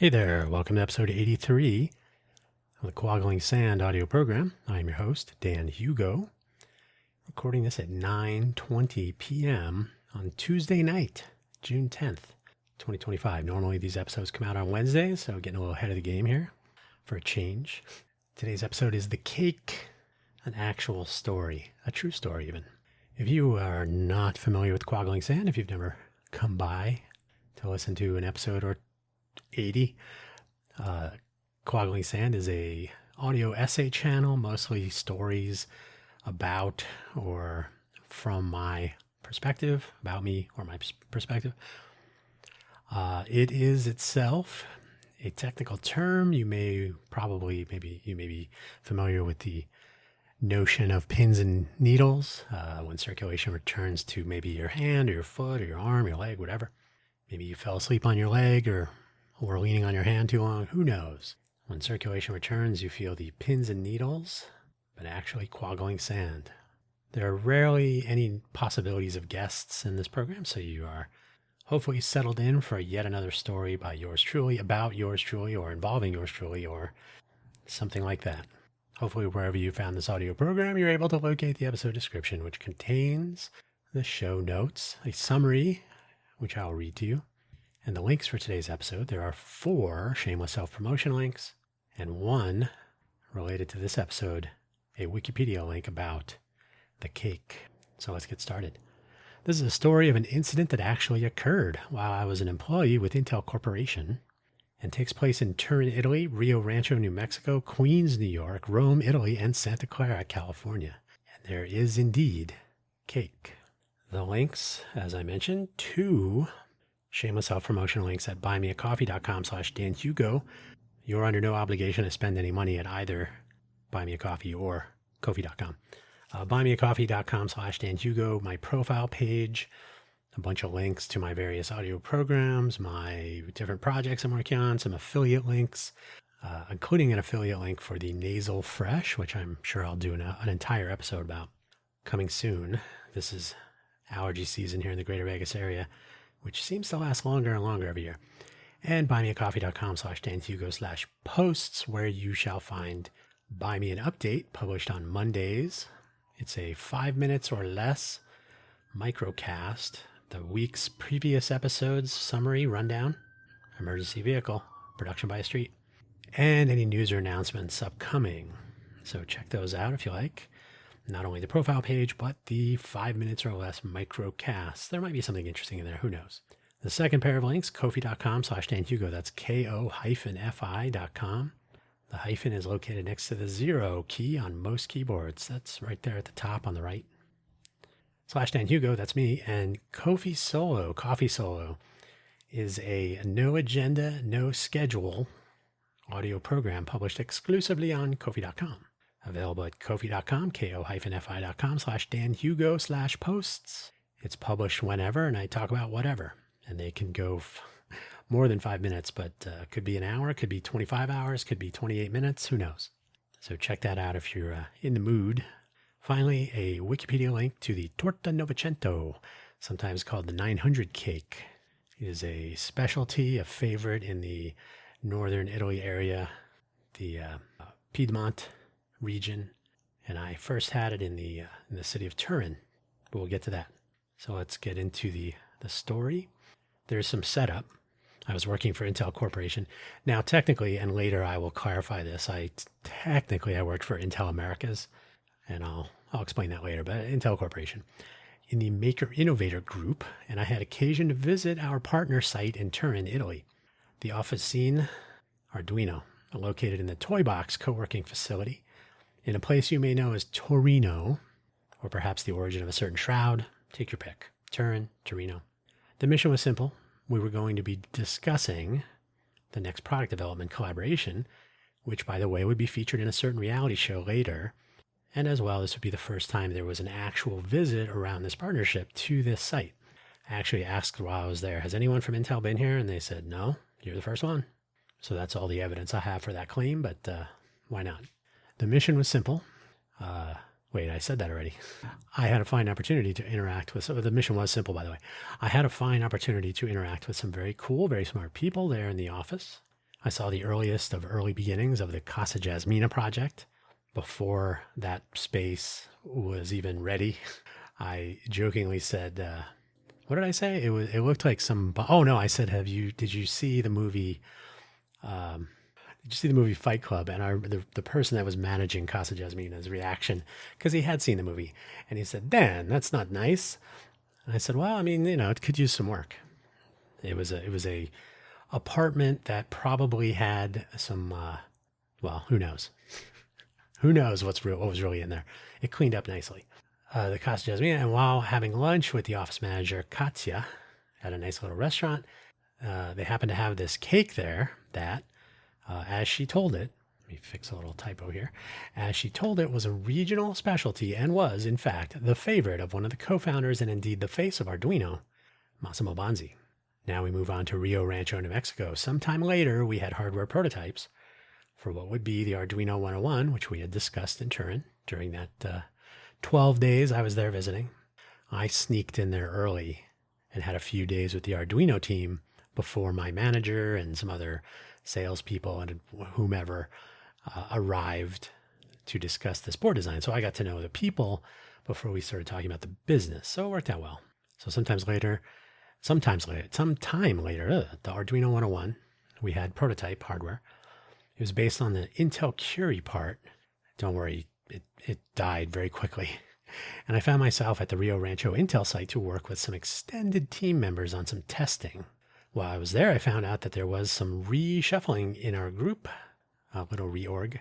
Hey there, welcome to episode 83 of the Quaggling Sand audio program. I'm your host, Dan Hugo, recording this at 9:20 p.m. on Tuesday night, June 10th, 2025. Normally these episodes come out on Wednesdays, so getting a little ahead of the game here for a change. Today's episode is The Cake, an actual story, a true story even. If you are not familiar with Quaggling Sand, if you've never come by to listen to an episode or 80. Quaggling Sand is a audio essay channel, mostly stories about or from my perspective, about me or my perspective. It is itself a technical term. You may be familiar with the notion of pins and needles when circulation returns to maybe your hand or your foot or your arm, your leg, whatever. Maybe you fell asleep on your leg or leaning on your hand too long, who knows? When circulation returns, you feel the pins and needles, but actually quaggling sand. There are rarely any possibilities of guests in this program, so you are hopefully settled in for yet another story by yours truly, about yours truly, or involving yours truly, or something like that. Hopefully wherever you found this audio program, you're able to locate the episode description, which contains the show notes, a summary, which I'll read to you, and the links for today's episode. There are 4 shameless self-promotion links and 1 related to this episode, a Wikipedia link about the cake. So let's get started. This is a story of an incident that actually occurred while I was an employee with Intel Corporation and takes place in Turin, Italy, Rio Rancho, New Mexico, Queens, New York, Rome, Italy, and Santa Clara, California. And there is indeed cake. The links, as I mentioned, 2 shameless self-promotion links at buymeacoffee.com/DanHugo. You're under no obligation to spend any money at either Buy Me a Coffee or Ko-fi.com. Buymeacoffee.com/DanHugo, my profile page, a bunch of links to my various audio programs, my different projects I'm working on, some affiliate links, including an affiliate link for the Nasal Fresh, which I'm sure I'll do an entire episode about coming soon. This is allergy season here in the greater Vegas area, which seems to last longer and longer every year. And buymeacoffee.com/DanHugo/posts, where you shall find Buy Me an Update published on Mondays. It's a 5 minutes or less microcast, the week's previous episodes, summary, rundown, emergency vehicle, production by a street, and any news or announcements upcoming. So check those out if you like. Not only the profile page, but the 5 minutes or less microcast. There might be something interesting in there. Who knows? The second pair of links, Ko-fi.com/DanHugo. That's ko-fi.com. The hyphen is located next to the 0 key on most keyboards. That's right there at the top on the right. /DanHugo, that's me. And Coffee Solo is a no agenda, no schedule audio program published exclusively on Ko-fi.com. Available at ko-fi.com, ko-fi.com/DanHugo/posts. It's published whenever, and I talk about whatever. And they can go more than 5 minutes, but could be an hour, could be 25 hours, could be 28 minutes, who knows? So check that out if you're in the mood. Finally, a Wikipedia link to the Torta Novecento, sometimes called the 900 cake. It is a specialty, a favorite in the northern Italy area, the Piedmont region, and I first had it in the city of Turin, but we'll get to that. So let's get into the story. There's some setup. I was working for Intel Corporation. Now, technically, and later I will clarify this, I worked for Intel Americas, and I'll explain that later, but Intel Corporation in the Maker Innovator Group, and I had occasion to visit our partner site in Turin, Italy. The Officine Arduino, located in the Toy Box co-working facility, in a place you may know as Torino, or perhaps the origin of a certain shroud. Take your pick. Turin, Torino. The mission was simple. We were going to be discussing the next product development collaboration, which, by the way, would be featured in a certain reality show later. And as well, this would be the first time there was an actual visit around this partnership to this site. I actually asked while I was there, has anyone from Intel been here? And they said, no, you're the first one. So that's all the evidence I have for that claim, but why not? The mission was simple. Wait, I said that already. I had a fine opportunity to interact with, so the mission was simple, by the way. I had a fine opportunity to interact with some very cool, very smart people there in the office. I saw the earliest of early beginnings of the Casa Jasmina project. Before that space was even ready, I jokingly said, what did I say? It looked like some, oh no, I said, did you see the movie, Fight Club? And the person that was managing Casa Jasmina's reaction, because he had seen the movie, and he said, Dan, that's not nice. And I said, well, I mean, it could use some work. It was a apartment that probably had some, well, who knows? Who knows what was really in there? It cleaned up nicely. The Casa Jasmina, and while having lunch with the office manager, Katya, at a nice little restaurant, they happened to have this cake there that, as she told it, let me fix a little typo here, as she told it, was a regional specialty and was, in fact, the favorite of one of the co-founders and indeed the face of Arduino, Massimo Bonzi. Now we move on to Rio Rancho, New Mexico. Sometime later, we had hardware prototypes for what would be the Arduino 101, which we had discussed in Turin during that 12 days I was there visiting. I sneaked in there early and had a few days with the Arduino team before my manager and some other salespeople and whomever arrived to discuss this board design. So I got to know the people before we started talking about the business. So it worked out well. So sometime later, the Arduino 101, we had prototype hardware. It was based on the Intel Curie part. Don't worry, it died very quickly. And I found myself at the Rio Rancho Intel site to work with some extended team members on some testing. While I was there, I found out that there was some reshuffling in our group, a little reorg.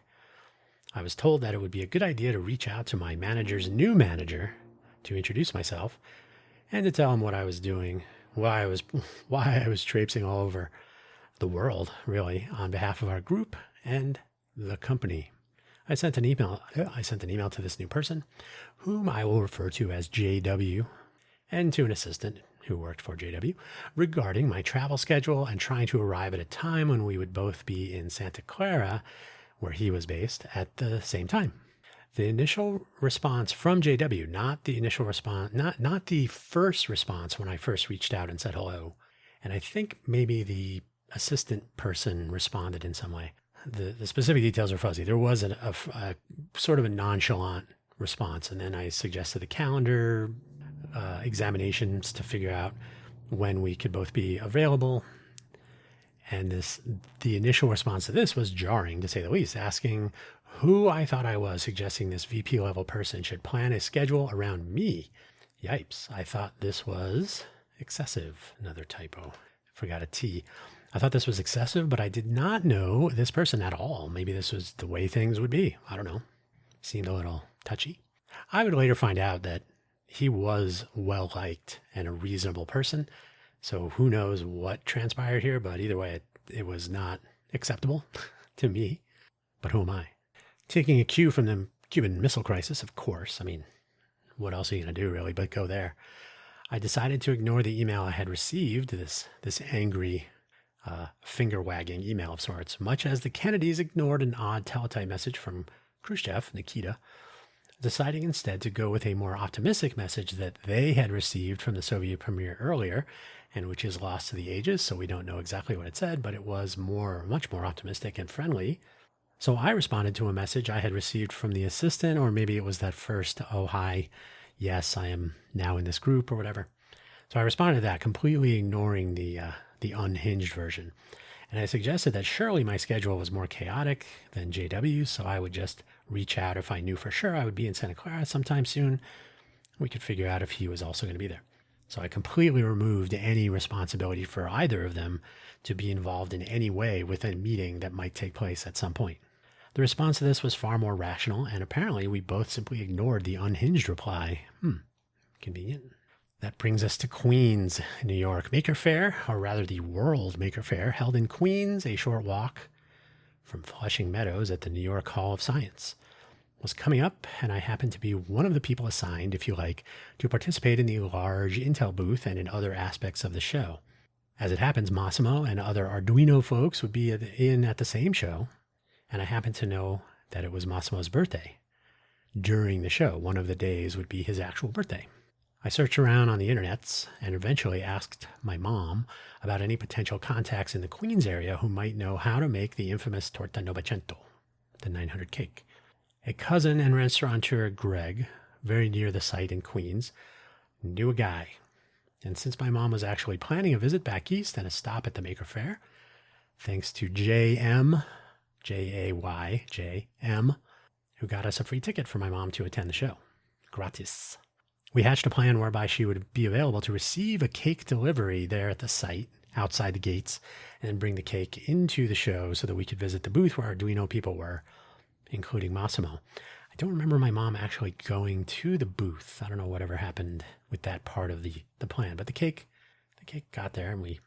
I was told that it would be a good idea to reach out to my manager's new manager to introduce myself and to tell him what I was doing, why I was traipsing all over the world, really, on behalf of our group and the company. I sent an email to this new person, whom I will refer to as JW, and to an assistant who worked for JW, regarding my travel schedule and trying to arrive at a time when we would both be in Santa Clara, where he was based, at the same time. The initial response from JW, not the first response when I first reached out and said hello, and I think maybe the assistant person responded in some way. The specific details are fuzzy. There was a sort of a nonchalant response, and then I suggested the calendar examinations to figure out when we could both be available. And the initial response to this was jarring, to say the least, asking who I thought I was, suggesting this VP level person should plan a schedule around me. Yipes, I thought this was excessive. Another typo. Forgot a T. I thought this was excessive, but I did not know this person at all. Maybe this was the way things would be. I don't know. Seemed a little touchy. I would later find out that he was well-liked and a reasonable person. So who knows what transpired here, but either way, it was not acceptable to me. But who am I? Taking a cue from the Cuban Missile Crisis, of course. I mean, what else are you going to do, really, but go there. I decided to ignore the email I had received, this angry finger-wagging email of sorts, much as the Kennedys ignored an odd teletype message from Khrushchev, Nikita, deciding instead to go with a more optimistic message that they had received from the Soviet premier earlier, and which is lost to the ages, so we don't know exactly what it said, but it was much more optimistic and friendly. So I responded to a message I had received from the assistant, or maybe it was that first, oh, hi, yes, I am now in this group, or whatever. So I responded to that, completely ignoring the unhinged version. And I suggested that surely my schedule was more chaotic than JW's, so I would just reach out if I knew for sure I would be in Santa Clara sometime soon. We could figure out if he was also going to be there. So I completely removed any responsibility for either of them to be involved in any way with a meeting that might take place at some point. The response to this was far more rational, and apparently we both simply ignored the unhinged reply. Convenient. That brings us to Queens, New York. Maker Faire, or rather the World Maker Faire, held in Queens, a short walk from Flushing Meadows at the New York Hall of Science, was coming up, and I happened to be one of the people assigned, if you like, to participate in the large Intel booth and in other aspects of the show. As it happens, Massimo and other Arduino folks would be in at the same show, and I happened to know that it was Massimo's birthday. During the show, one of the days would be his actual birthday. I searched around on the internets and eventually asked my mom about any potential contacts in the Queens area who might know how to make the infamous torta novecento, the 900 cake. A cousin and restaurateur, Greg, very near the site in Queens, knew a guy. And since my mom was actually planning a visit back east and a stop at the Maker Faire, thanks to JM, J-A-Y-J-M, who got us a free ticket for my mom to attend the show. Gratis. We hatched a plan whereby she would be available to receive a cake delivery there at the site, outside the gates, and bring the cake into the show so that we could visit the booth where Arduino people were, including Massimo. I don't remember my mom actually going to the booth. I don't know whatever happened with that part of the plan, but the cake got there, and we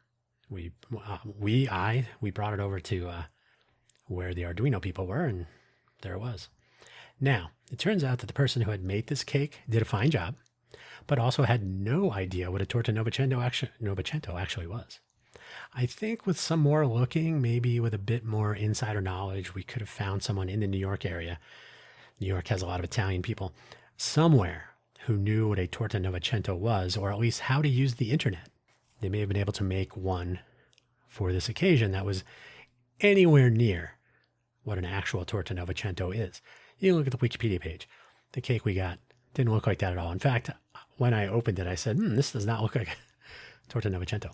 brought it over to where the Arduino people were, and there it was. Now, it turns out that the person who had made this cake did a fine job, but also had no idea what a torta novecento actually was. I think with some more looking, maybe with a bit more insider knowledge, we could have found someone in the New York area. New York has a lot of Italian people, somewhere who knew what a torta novecento was, or at least how to use the internet. They may have been able to make one for this occasion that was anywhere near what an actual torta novecento is. You look at the Wikipedia page. The cake we got didn't look like that at all. In fact, when I opened it, I said, this does not look like a torta novecento.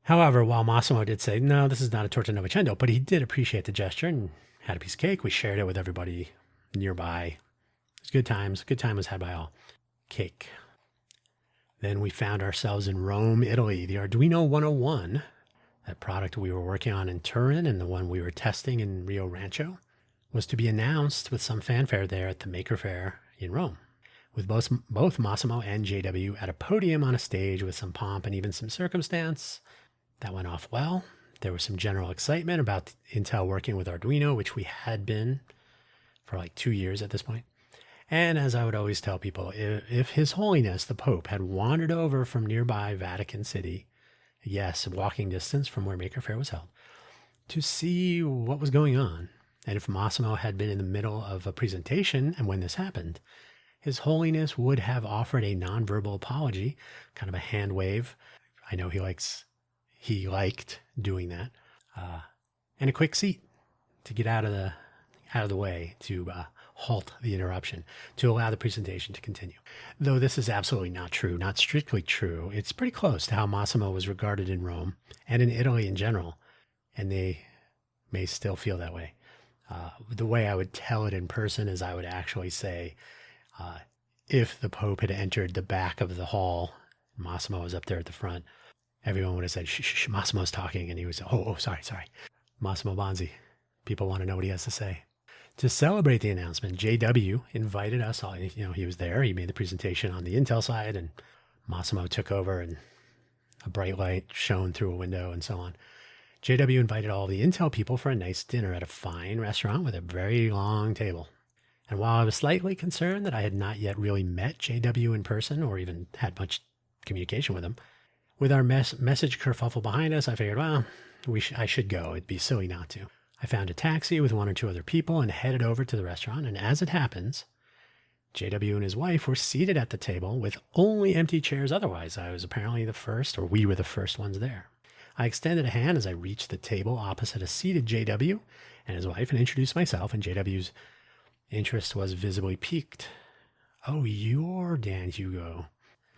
However, while Massimo did say, no, this is not a torta novecento, but he did appreciate the gesture and had a piece of cake. We shared it with everybody nearby. It was good times. Good time was had by all. Cake. Then we found ourselves in Rome, Italy. The Arduino 101, that product we were working on in Turin and the one we were testing in Rio Rancho, was to be announced with some fanfare there at the Maker Faire in Rome, with both Massimo and JW at a podium on a stage with some pomp and even some circumstance. That went off well. There was some general excitement about Intel working with Arduino, which we had been for like 2 years at this point. And as I would always tell people, if His Holiness the Pope had wandered over from nearby Vatican City, yes, walking distance from where Maker Faire was held, to see what was going on, and if Massimo had been in the middle of a presentation and when this happened, His Holiness would have offered a nonverbal apology, kind of a hand wave. I know he liked doing that, and a quick seat to get out of the way to halt the interruption, to allow the presentation to continue. Though this is absolutely not true, not strictly true, it's pretty close to how Massimo was regarded in Rome and in Italy in general, and they may still feel that way. The way I would tell it in person is I would actually say, if the Pope had entered the back of the hall, Massimo was up there at the front, everyone would have said, shh, Massimo's talking, and he was, sorry. Massimo Bonzi. People want to know what he has to say. To celebrate the announcement, JW invited us all. He was there. He made the presentation on the Intel side, and Massimo took over, and a bright light shone through a window and so on. JW invited all the Intel people for a nice dinner at a fine restaurant with a very long table. And while I was slightly concerned that I had not yet really met JW in person or even had much communication with him, with our message kerfuffle behind us, I figured, I should go. It'd be silly not to. I found a taxi with 1 or 2 other people and headed over to the restaurant. And as it happens, JW and his wife were seated at the table with only empty chairs. Otherwise, I was apparently the first, or we were the first ones there. I extended a hand as I reached the table opposite a seated JW and his wife and introduced myself, and JW's interest was visibly piqued. Oh, you're Dan Hugo.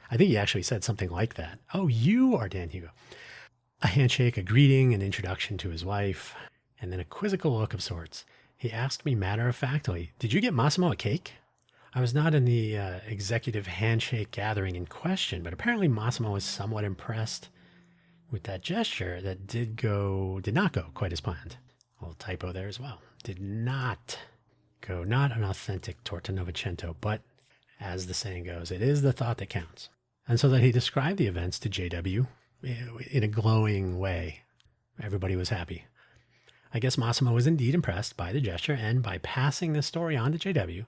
I think he actually said something like that. Oh, you are Dan Hugo. A handshake, a greeting, an introduction to his wife, and then a quizzical look of sorts. He asked me matter-of-factly, did you get Massimo a cake? I was not in the executive handshake gathering in question, but apparently Massimo was somewhat impressed with that gesture that did not go quite as planned. A little typo there as well. Did not go, not an authentic torta novecento, but as the saying goes, it is the thought that counts. And so that he described the events to JW in a glowing way. Everybody was happy. I guess Massimo was indeed impressed by the gesture, and by passing the story on to JW,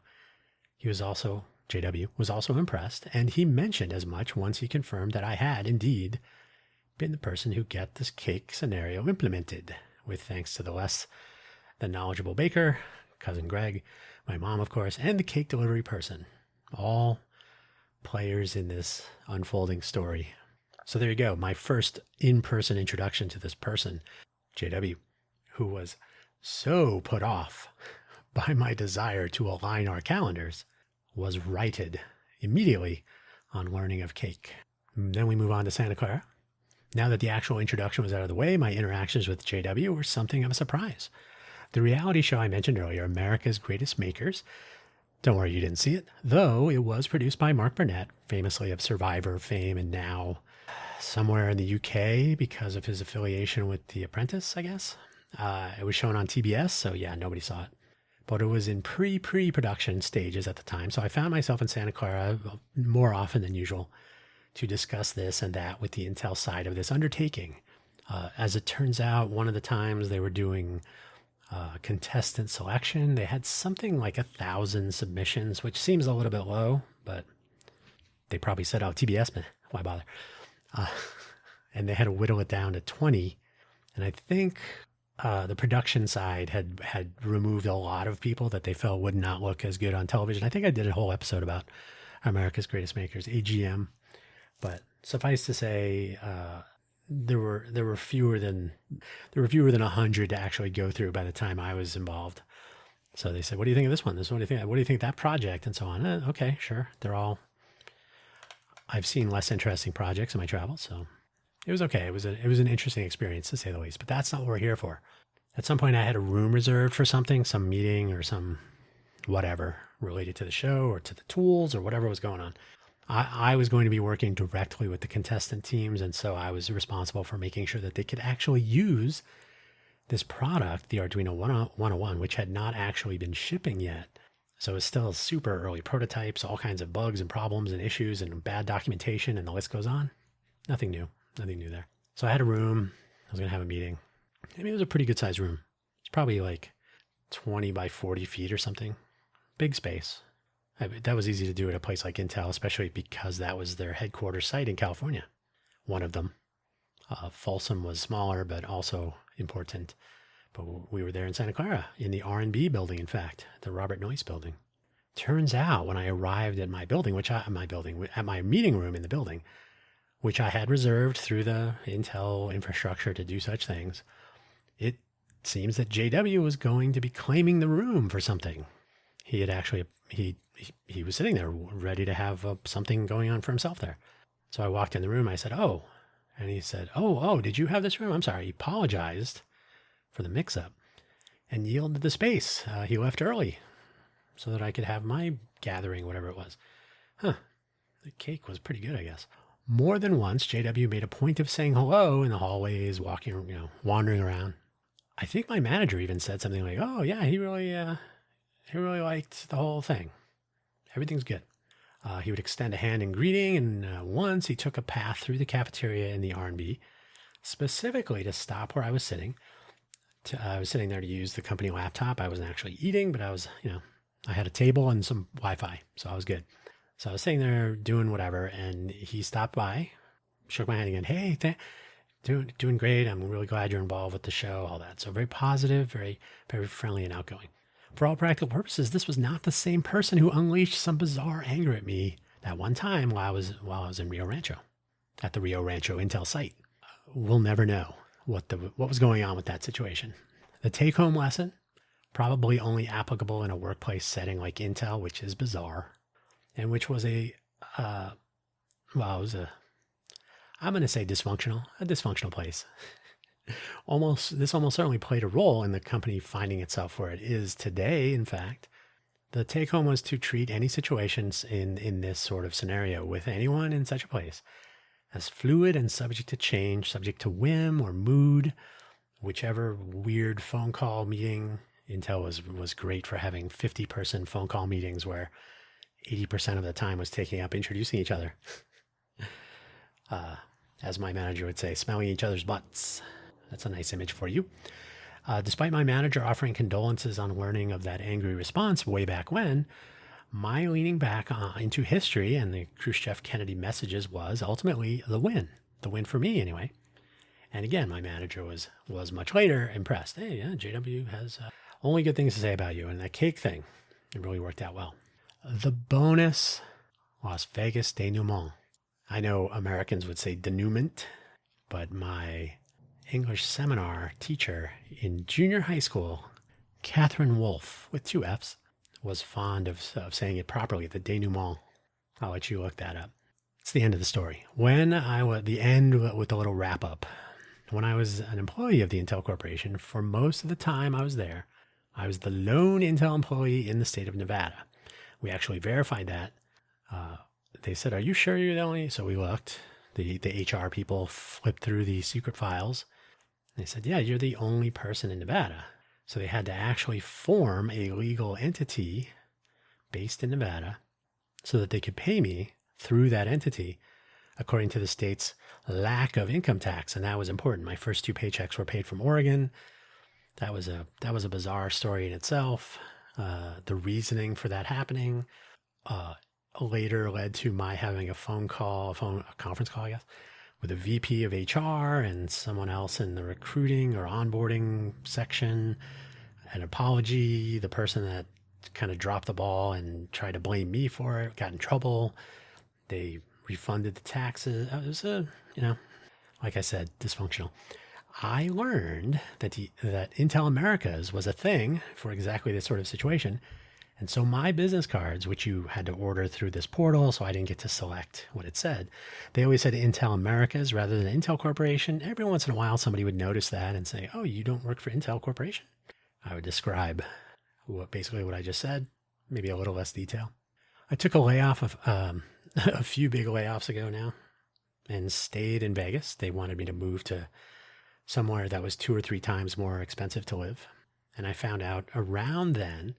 JW was also impressed, and he mentioned as much once he confirmed that I had indeed been the person who get this cake scenario implemented, with thanks to the less than knowledgeable baker, cousin Greg, my mom, of course, and the cake delivery person, all players in this unfolding story. So there you go. My first in-person introduction to this person, JW, who was so put off by my desire to align our calendars, was righted immediately on learning of cake. Then we move on to Santa Clara. Now that the actual introduction was out of the way, my interactions with JW were something of a surprise. The reality show I mentioned earlier, America's Greatest Makers, don't worry, you didn't see it, though it was produced by Mark Burnett, famously of Survivor fame and now somewhere in the UK because of his affiliation with The Apprentice, I guess. It was shown on TBS, so yeah, nobody saw it. But it was in pre-production stages at the time, so I found myself in Santa Clara more often than usual to discuss this and that with the Intel side of this undertaking. As it turns out, one of the times they were doing contestant selection, they had something like 1,000 submissions, which seems a little bit low, but they probably said, oh, TBS, man, why bother? And they had to whittle it down to 20. And I think the production side had removed a lot of people that they felt would not look as good on television. I think I did a whole episode about America's Greatest Makers, AGM. But suffice to say, there were fewer than 100 to actually go through by the time I was involved. So they said, "What do you think of this one? This one? What do you think? What do you think of that project?" And so on. Okay, sure. I've seen less interesting projects in my travels, so it was okay. It was an interesting experience to say the least. But that's not what we're here for. At some point, I had a room reserved for something, some meeting or some whatever related to the show or to the tools or whatever was going on. I was going to be working directly with the contestant teams, and so I was responsible for making sure that they could actually use this product, the Arduino 101, which had not actually been shipping yet. So it's still super early prototypes, all kinds of bugs and problems and issues and bad documentation, and the list goes on. Nothing new there. So I had a room. I was going to have a meeting. I mean, it was a pretty good sized room. It's probably like 20 by 40 feet or something. Big space. That was easy to do at a place like Intel, especially because that was their headquarters site in California. One of them. Folsom was smaller, but also important. But we were there in Santa Clara, in the R&B building, in fact, the Robert Noyce building. Turns out when I arrived at my building, at my meeting room in the building, which I had reserved through the Intel infrastructure to do such things, it seems that JW was going to be claiming the room for something. He had actually, he was sitting there ready to have something going on for himself there. So I walked in the room. I said, "Oh," and he said, "Oh, did you have this room? I'm sorry." He apologized for the mix-up and yielded the space. He left early so that I could have my gathering, whatever it was. The cake was pretty good, I guess. More than once, JW made a point of saying hello in the hallways, walking, wandering around. I think my manager even said something like, "Oh yeah, he really liked the whole thing. Everything's good." He would extend a hand in greeting, and once he took a path through the cafeteria in the R&B, specifically to stop where I was sitting. I was sitting there to use the company laptop. I wasn't actually eating, but I was, I had a table and some Wi-Fi, so I was good. So I was sitting there doing whatever, and he stopped by, shook my hand again. "Hey, doing great. I'm really glad you're involved with the show," all that. So very positive, very, very friendly and outgoing. For all practical purposes, this was not the same person who unleashed some bizarre anger at me that one time while I was in Rio Rancho, at the Rio Rancho Intel site. We'll never know what was going on with that situation. The take-home lesson, probably only applicable in a workplace setting like Intel, which is bizarre, and which was I'm going to say a dysfunctional place. This almost certainly played a role in the company finding itself where it is today. In fact, the take home was to treat any situations in this sort of scenario with anyone in such a place as fluid and subject to change, subject to whim or mood, whichever weird phone call meeting. Intel was great for having 50-person phone call meetings where 80% of the time was taking up introducing each other. As my manager would say, smelling each other's butts. That's a nice image for you. Despite my manager offering condolences on learning of that angry response way back when, my leaning back into history and the Khrushchev-Kennedy messages was ultimately the win for me anyway. And again, my manager was much later impressed. "Hey, yeah, JW has only good things to say about you." And that cake thing, it really worked out well. The bonus Las Vegas denouement. I know Americans would say denouement, but my English seminar teacher in junior high school, Catherine Wolfe, with two F's, was fond of saying it properly, the denouement. I'll let you look that up. It's the end of the story. The end with a little wrap up. When I was an employee of the Intel Corporation, for most of the time I was there, I was the lone Intel employee in the state of Nevada. We actually verified that. They said, "Are you sure you're the only?" So we looked. The HR people flipped through the secret files. They said, "Yeah, you're the only person in Nevada." So they had to actually form a legal entity based in Nevada so that they could pay me through that entity according to the state's lack of income tax. And that was important. My first two paychecks were paid from Oregon. That was a bizarre story in itself. The reasoning for that happening later led to my having a conference call, I guess, with a VP of HR and someone else in the recruiting or onboarding section. An apology. The person that kind of dropped the ball and tried to blame me for it got in trouble. They refunded the taxes. It was like I said, dysfunctional. I learned that Intel Americas was a thing for exactly this sort of situation. And so my business cards, which you had to order through this portal, so I didn't get to select what it said, they always said Intel Americas rather than Intel Corporation. Every once in a while, somebody would notice that and say, "Oh, you don't work for Intel Corporation?" I would describe basically what I just said, maybe a little less detail. I took a layoff of a few big layoffs ago now and stayed in Vegas. They wanted me to move to somewhere that was 2 or 3 times more expensive to live. And I found out around then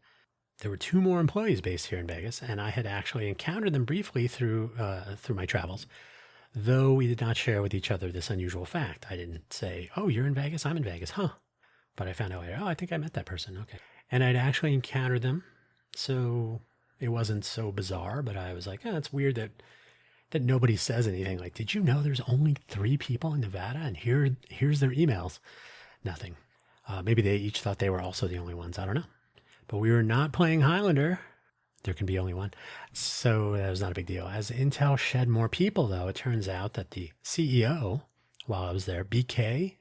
there were 2 more employees based here in Vegas, and I had actually encountered them briefly through my travels, though we did not share with each other this unusual fact. I didn't say, "Oh, you're in Vegas? I'm in Vegas, huh?" But I found out later, "Oh, I think I met that person." Okay. And I'd actually encountered them, so it wasn't so bizarre, but I was like, "Oh, it's weird that nobody says anything. Like, did you know there's only 3 people in Nevada, and here's their emails?" Nothing. Maybe they each thought they were also the only ones. I don't know. But we were not playing Highlander. There can be only one. So that was not a big deal. As Intel shed more people, though, it turns out that the CEO, while I was there, BK,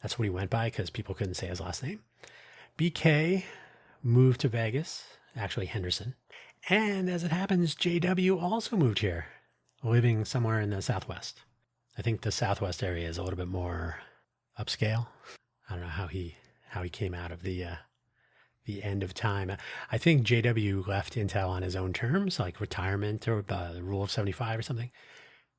that's what he went by because people couldn't say his last name. BK moved to Vegas, actually Henderson. And as it happens, JW also moved here, living somewhere in the Southwest. I think the Southwest area is a little bit more upscale. I don't know how he came out of the end of time. I think JW left Intel on his own terms, like retirement or the rule of 75 or something.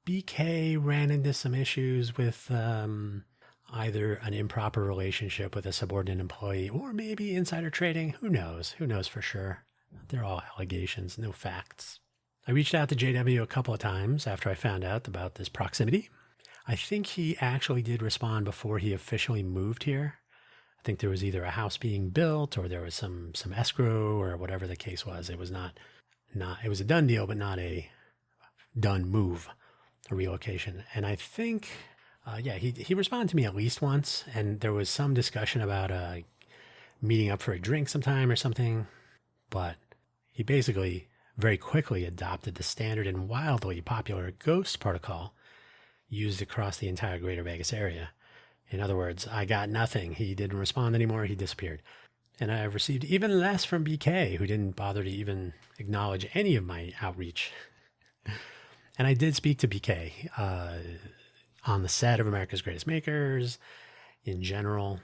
BK ran into some issues with either an improper relationship with a subordinate employee or maybe insider trading. Who knows? Who knows for sure? They're all allegations, no facts. I reached out to JW a couple of times after I found out about this proximity. I think he actually did respond before he officially moved here. I think there was either a house being built or there was some escrow or whatever the case was. It was not it was a done deal, but not a done move, a relocation. And I think, he responded to me at least once, and there was some discussion about meeting up for a drink sometime or something. But he basically very quickly adopted the standard and wildly popular ghost protocol used across the entire greater Vegas area. In other words, I got nothing. He didn't respond anymore. He disappeared. And I received even less from BK, who didn't bother to even acknowledge any of my outreach. And I did speak to BK on the set of America's Greatest Makers, in general.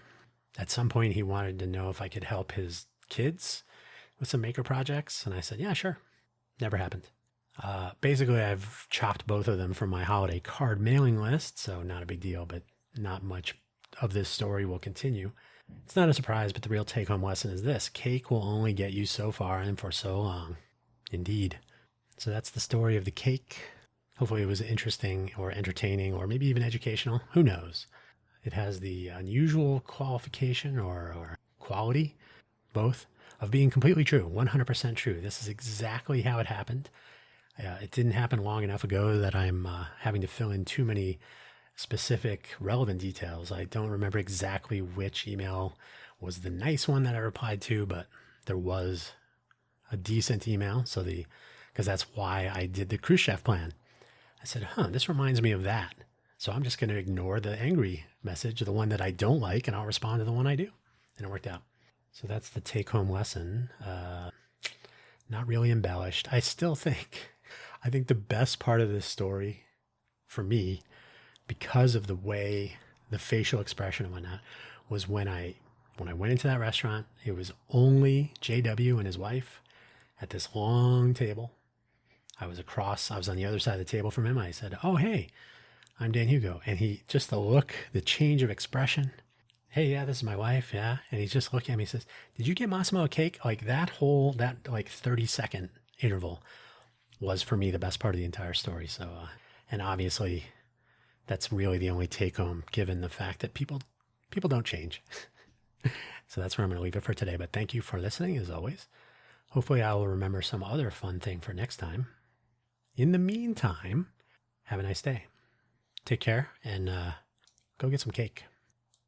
At some point, he wanted to know if I could help his kids with some maker projects. And I said, yeah, sure. Never happened. Basically, I've chopped both of them from my holiday card mailing list, so not a big deal, but not much of this story will continue. It's not a surprise, but the real take-home lesson is this: cake will only get you so far and for so long. Indeed. So that's the story of the cake. Hopefully it was interesting or entertaining or maybe even educational. Who knows? It has the unusual qualification or quality, both, of being completely true, 100% true. This is exactly how it happened. It didn't happen long enough ago that I'm having to fill in too many specific relevant details. I don't remember exactly which email was the nice one that I replied to, but there was a decent email. So because because that's why I did the cruise chef plan. I said, this reminds me of that. So I'm just going to ignore the angry message, the one that I don't like, and I'll respond to the one I do. And it worked out. So that's the take-home lesson. Not really embellished. I think the best part of this story for me, because of the way, the facial expression and whatnot, was when I went into that restaurant, it was only JW and his wife at this long table. I was on the other side of the table from him. I said, "Oh, hey, I'm Dan Hugo." And he, just the look, the change of expression. "Hey, yeah, this is my wife." Yeah. And he's just looking at me and says, "Did you get Massimo a cake?" Like that 30-second interval was for me the best part of the entire story. So, and obviously that's really the only take home, given the fact that people don't change. So that's where I'm going to leave it for today. But thank you for listening as always. Hopefully I will remember some other fun thing for next time. In the meantime, have a nice day. Take care and go get some cake.